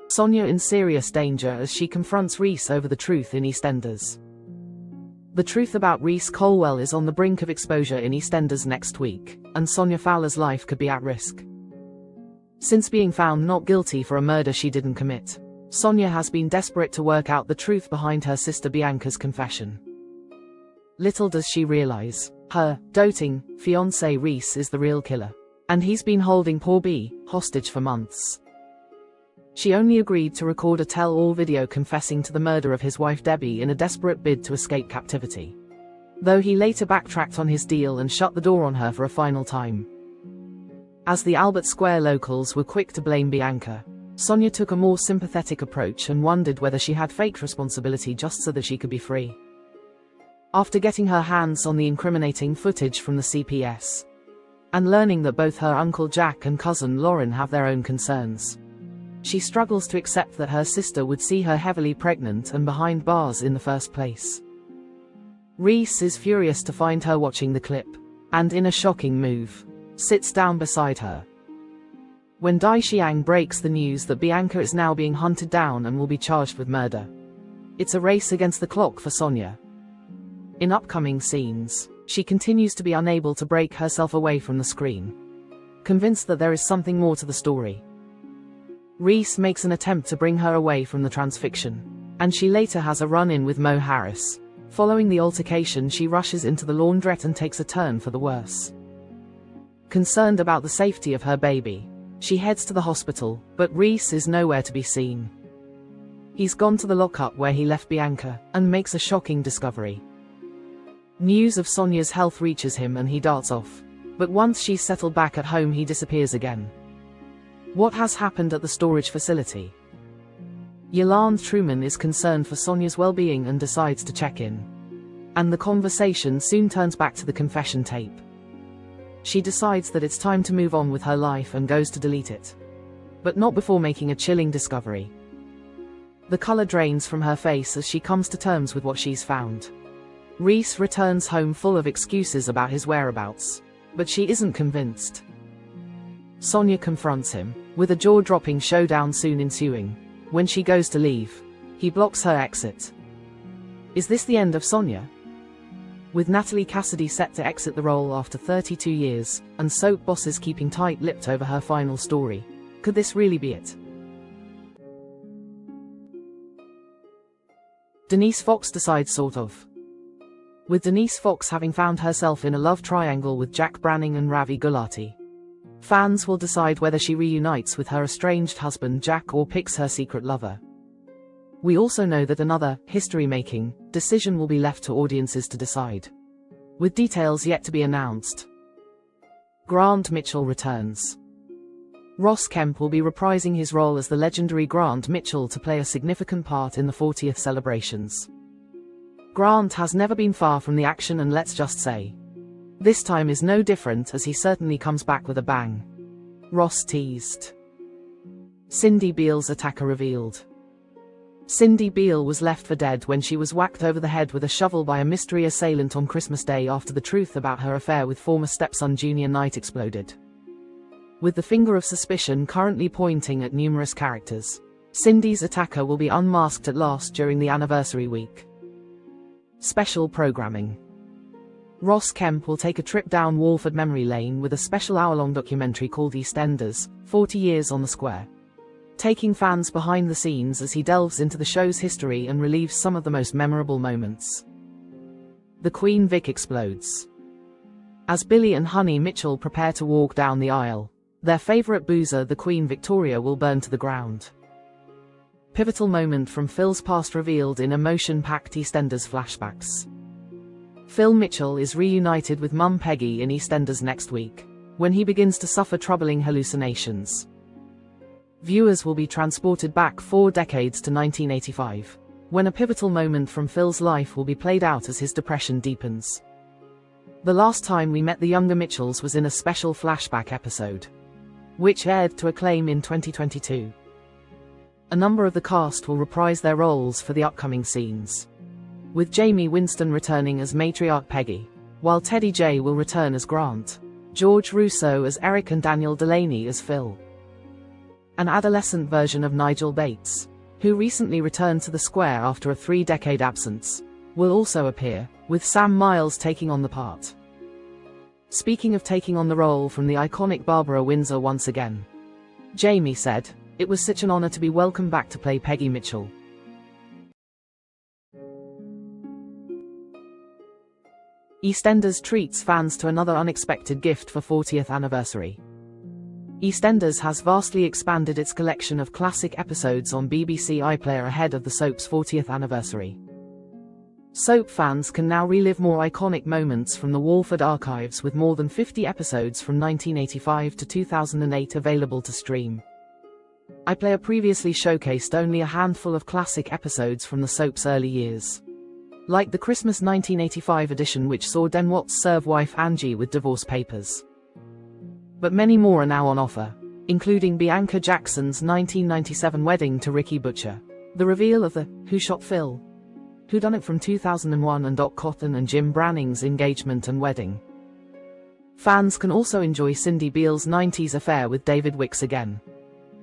Sonia in serious danger as she confronts Reiss over the truth in EastEnders. The truth about Reiss Colwell is on the brink of exposure in EastEnders next week, and Sonia Fowler's life could be at risk. Since being found not guilty for a murder she didn't commit, Sonia has been desperate to work out the truth behind her sister Bianca's confession. Little does she realize, her doting fiancé Reiss is the real killer, and he's been holding poor B hostage for months. She only agreed to record a tell-all video confessing to the murder of his wife Debbie in a desperate bid to escape captivity, though he later backtracked on his deal and shut the door on her for a final time. As the Albert Square locals were quick to blame Bianca, Sonia took a more sympathetic approach and wondered whether she had faked responsibility just so that she could be free. After getting her hands on the incriminating footage from the CPS, and learning that both her Uncle Jack and cousin Lauren have their own concerns, she struggles to accept that her sister would see her heavily pregnant and behind bars in the first place. Reiss is furious to find her watching the clip, and in a shocking move, sits down beside her. When Dai Xiang breaks the news that Bianca is now being hunted down and will be charged with murder, it's a race against the clock for Sonia. In upcoming scenes, she continues to be unable to break herself away from the screen, convinced that there is something more to the story. Reiss makes an attempt to bring her away from the transfixion, and she later has a run-in with Mo Harris. Following the altercation, she rushes into the laundrette and takes a turn for the worse. Concerned about the safety of her baby, she heads to the hospital, but Reiss is nowhere to be seen. He's gone to the lockup where he left Bianca, and makes a shocking discovery. News of Sonia's health reaches him and he darts off, but once she's settled back at home he disappears again. What has happened at the storage facility? Yolande Truman is concerned for Sonia's well-being and decides to check in. And the conversation soon turns back to the confession tape. She decides that it's time to move on with her life and goes to delete it. But not before making a chilling discovery. The color drains from her face as she comes to terms with what she's found. Reiss returns home full of excuses about his whereabouts, but she isn't convinced. Sonia confronts him, with a jaw-dropping showdown soon ensuing. When she goes to leave, he blocks her exit. Is this the end of Sonia? With Natalie Cassidy set to exit the role after 32 years, and soap bosses keeping tight-lipped over her final story, could this really be it? Denise Fox decides sort of. With Denise Fox having found herself in a love triangle with Jack Branning and Ravi Gulati, fans will decide whether she reunites with her estranged husband Jack or picks her secret lover. We also know that another history-making decision will be left to audiences to decide, with details yet to be announced. Grant Mitchell returns. Ross Kemp will be reprising his role as the legendary Grant Mitchell to play a significant part in the 40th celebrations. Grant has never been far from the action, and let's just say, this time is no different, as he certainly comes back with a bang. Ross teased. Cindy Beale's attacker revealed. Cindy Beale was left for dead when she was whacked over the head with a shovel by a mystery assailant on Christmas Day after the truth about her affair with former stepson Junior Knight exploded. With the finger of suspicion currently pointing at numerous characters, Cindy's attacker will be unmasked at last during the anniversary week. Special programming. Ross Kemp will take a trip down Walford memory lane with a special hour-long documentary called EastEnders, 40 Years on the Square, taking fans behind the scenes as he delves into the show's history and relieves some of the most memorable moments. The Queen Vic explodes. As Billy and Honey Mitchell prepare to walk down the aisle, their favorite boozer, the Queen Victoria, will burn to the ground. Pivotal moment from Phil's past revealed in emotion-packed EastEnders flashbacks. Phil Mitchell is reunited with Mum Peggy in EastEnders next week, when he begins to suffer troubling hallucinations. Viewers will be transported back 4 decades to 1985, when a pivotal moment from Phil's life will be played out as his depression deepens. The last time we met the younger Mitchells was in a special flashback episode, which aired to acclaim in 2022. A number of the cast will reprise their roles for the upcoming scenes, with Jamie Winston returning as matriarch Peggy, while Teddy J will return as Grant, George Russo as Eric and Daniel Delaney as Phil. An adolescent version of Nigel Bates, who recently returned to the square after a 3-decade absence, will also appear, with Sam Miles taking on the part. Speaking of taking on the role from the iconic Barbara Windsor once again, Jamie said, "It was such an honor to be welcomed back to play Peggy Mitchell." EastEnders treats fans to another unexpected gift for 40th anniversary. EastEnders has vastly expanded its collection of classic episodes on BBC iPlayer ahead of the soap's 40th anniversary. Soap fans can now relive more iconic moments from the Walford archives, with more than 50 episodes from 1985 to 2008 available to stream. iPlayer previously showcased only a handful of classic episodes from the soap's early years, like the Christmas 1985 edition, which saw Den Watts serve wife Angie with divorce papers. But many more are now on offer, including Bianca Jackson's 1997 wedding to Ricky Butcher, the reveal of the Who Shot Phil? Whodunit from 2001, and Doc Cotton and Jim Branning's engagement and wedding. Fans can also enjoy Cindy Beale's 90s affair with David Wicks again,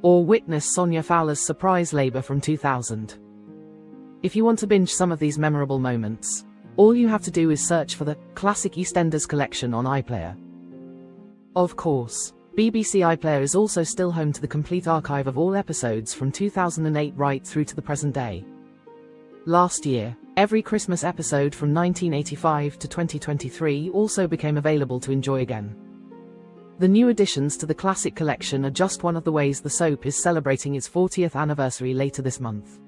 or witness Sonia Fowler's surprise labor from 2000. If you want to binge some of these memorable moments, all you have to do is search for the Classic EastEnders collection on iPlayer. Of course, BBC iPlayer is also still home to the complete archive of all episodes from 2008 right through to the present day. Last year, every Christmas episode from 1985 to 2023 also became available to enjoy again. The new additions to the classic collection are just one of the ways the soap is celebrating its 40th anniversary later this month.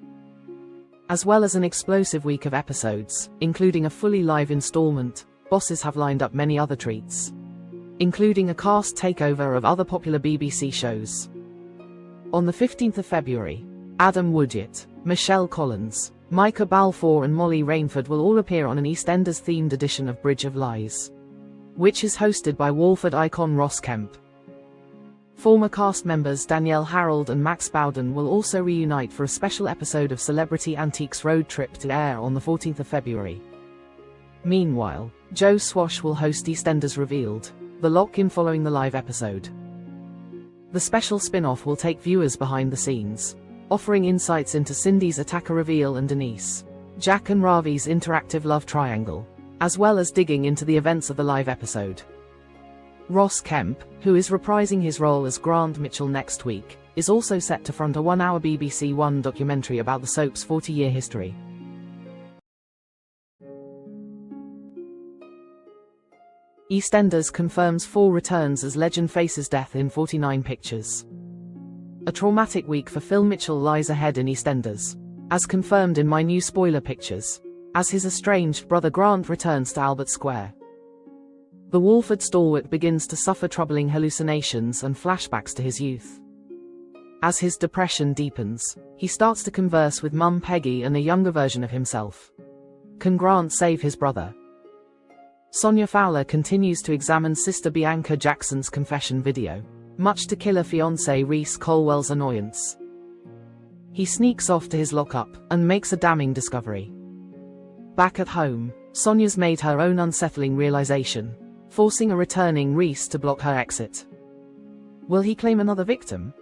As well as an explosive week of episodes, including a fully live installment, bosses have lined up many other treats, including a cast takeover of other popular BBC shows. On the 15th of February, Adam Woodyatt, Michelle Collins, Micah Balfour and Molly Rainford will all appear on an EastEnders-themed edition of Bridge of Lies, which is hosted by Walford icon Ross Kemp. Former cast members Danielle Harold and Max Bowden will also reunite for a special episode of Celebrity Antiques Road Trip to air on the 14th of February. Meanwhile, Joe Swash will host EastEnders Revealed, the lock-in following the live episode. The special spin-off will take viewers behind the scenes, offering insights into Cindy's attacker reveal and Denise, Jack and Ravi's interactive love triangle, as well as digging into the events of the live episode. Ross Kemp, who is reprising his role as Grant Mitchell next week, is also set to front a 1-hour BBC One documentary about the soap's 40-year history. EastEnders confirms 4 returns as legend faces death in 49 pictures. A traumatic week for Phil Mitchell lies ahead in EastEnders, as confirmed in my new spoiler pictures, as his estranged brother Grant returns to Albert Square. The Walford stalwart begins to suffer troubling hallucinations and flashbacks to his youth. As his depression deepens, he starts to converse with Mum Peggy and a younger version of himself. Can Grant save his brother? Sonia Fowler continues to examine sister Bianca Jackson's confession video, much to killer fiancé Reiss Colwell's annoyance. He sneaks off to his lockup and makes a damning discovery. Back at home, Sonia's made her own unsettling realization, forcing a returning Reiss to block her exit. Will he claim another victim?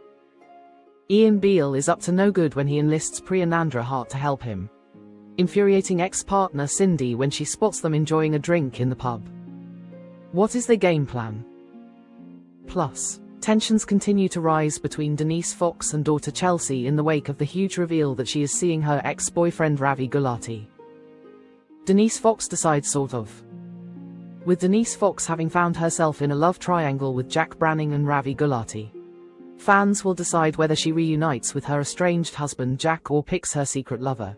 Ian Beale is up to no good when he enlists Priya Nandra Hart to help him, infuriating ex-partner Cindy when she spots them enjoying a drink in the pub. What is their game plan? Plus, tensions continue to rise between Denise Fox and daughter Chelsea in the wake of the huge reveal that she is seeing her ex-boyfriend Ravi Gulati. Denise Fox decides sort of. With Denise Fox having found herself in a love triangle with Jack Branning and Ravi Gulati, fans will decide whether she reunites with her estranged husband Jack or picks her secret lover.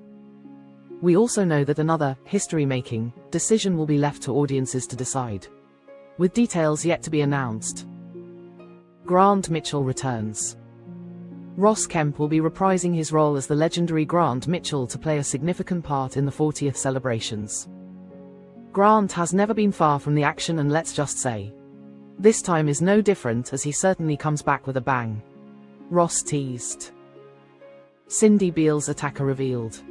We also know that another history-making decision will be left to audiences to decide, with details yet to be announced. Grant Mitchell returns. Ross Kemp will be reprising his role as the legendary Grant Mitchell to play a significant part in the 40th celebrations. Grant has never been far from the action, and let's just say, this time is no different, as he certainly comes back with a bang. Ross teased. Cindy Beale's attacker revealed.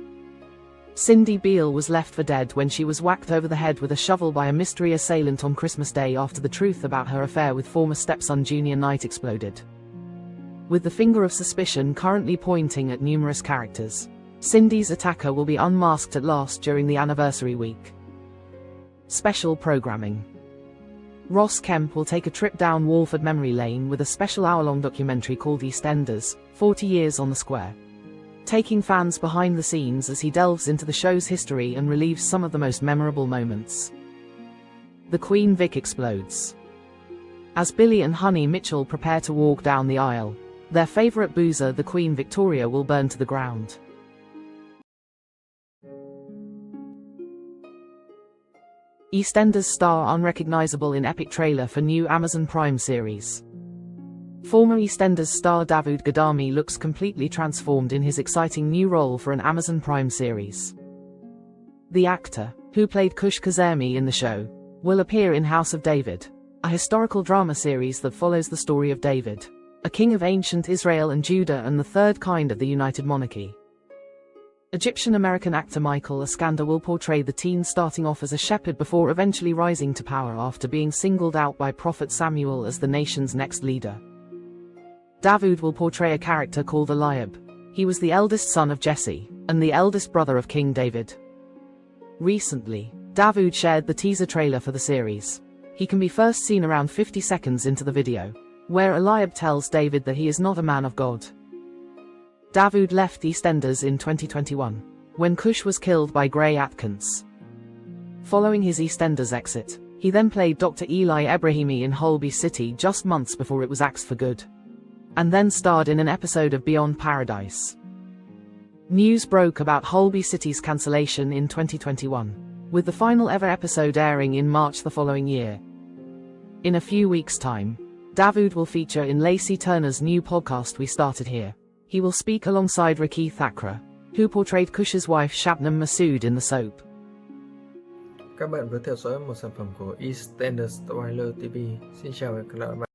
Cindy Beale was left for dead when she was whacked over the head with a shovel by a mystery assailant on Christmas Day after the truth about her affair with former stepson Junior Knight exploded. with the finger of suspicion currently pointing at numerous characters. Cindy's attacker will be unmasked at last during the anniversary week. Special programming. Ross Kemp will take a trip down Walford memory lane with a special hour-long documentary called EastEnders, 40 Years on the Square, taking fans behind the scenes as he delves into the show's history and relieves some of the most memorable moments. The Queen Vic explodes. As Billy and Honey Mitchell prepare to walk down the aisle, their favorite boozer, the Queen Victoria, will burn to the ground. EastEnders star unrecognizable in epic trailer for new Amazon Prime series. Former EastEnders star Davud Gadami looks completely transformed in his exciting new role for an Amazon Prime series. The actor, who played Kush Kazemi in the show, will appear in House of David, a historical drama series that follows the story of David, a king of ancient Israel and Judah and the third kind of the United Monarchy. Egyptian-American actor Michael Iskander will portray the teen starting off as a shepherd before eventually rising to power after being singled out by Prophet Samuel as the nation's next leader. Davud will portray a character called Eliab. He was the eldest son of Jesse, and the eldest brother of King David. Recently, Davud shared the teaser trailer for the series. He can be first seen around 50 seconds into the video, where Eliab tells David that he is not a man of God. Davud left EastEnders in 2021, when Kush was killed by Gray Atkins. Following his EastEnders exit, he then played Dr. Eli Ebrahimi in Holby City just months before it was axed for good, and then starred in an episode of Beyond Paradise. News broke about Holby City's cancellation in 2021, with the final ever episode airing in March the following year. In a few weeks' time, Davud will feature in Lacey Turner's new podcast We Started Here. He will speak alongside Ricky Thakra, who portrayed Kush's wife Shabnam Masood in the soap. Các bạn vừa theo dõi một sản phẩm của EastEnders Trailer TV. Xin chào và hẹn gặp lại bạn.